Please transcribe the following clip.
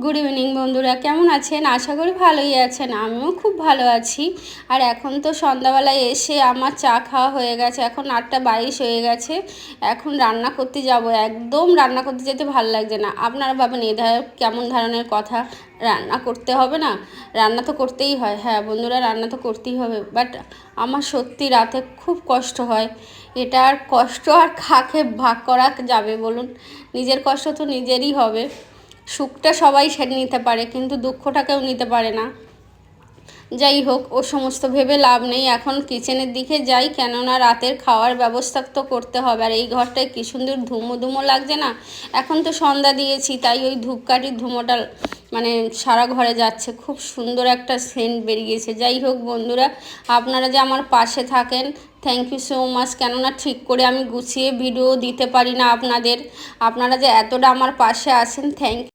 Good evening বন্ধুরা, কেমন আছেন? আশা করি ভালোই আছেন। আমিও খুব ভালো আছি। আর এখন তো সন্ধ্যাবেলায় এসে আমার চা খাওয়া হয়ে গেছে। এখন 8:22 হয়ে গেছে। এখন রান্না করতে যাব। একদম রান্না করতে যেতে ভালো লাগছে না। আপনারা ভাবেন এই কেমন ধরনের কথা, রান্না করতে হবে না? রান্না তো করতেই হয়। হ্যাঁ বন্ধুরা, রান্না তো করতেই হবে, বাট আমার সত্যি রাতে খুব কষ্ট হয়। এটা আর কষ্ট আর কাকে ভাগ করা যাবে বলুন? নিজের কষ্ট তো নিজেরই হবে। সুখটা সবাই সেরে নিতে পারে, কিন্তু দুঃখটা কেউ নিতে পারে না। যাই হোক, ও সমস্ত ভেবে লাভ নেই। এখন কিচেনের দিকে যাই, কেননা রাতের খাওয়ার ব্যবস্থা তো করতে হবে। আর এই ঘরটায় কী সুন্দর ধুমো ধুমো লাগছে না? এখন তো সন্ধ্যা দিয়েছি, তাই ওই ধূপকাঠির ধুমোটা মানে সারা ঘরে যাচ্ছে। খুব সুন্দর একটা সেন্ট বেরিয়েছে। যাই হোক বন্ধুরা, আপনারা যে আমার পাশে থাকেন, থ্যাংক ইউ সো মাচ। কেননা ঠিক করে আমি গুছিয়ে ভিডিও দিতে পারি না আপনাদের। আপনারা যে এতটা আমার পাশে আছেন, থ্যাংক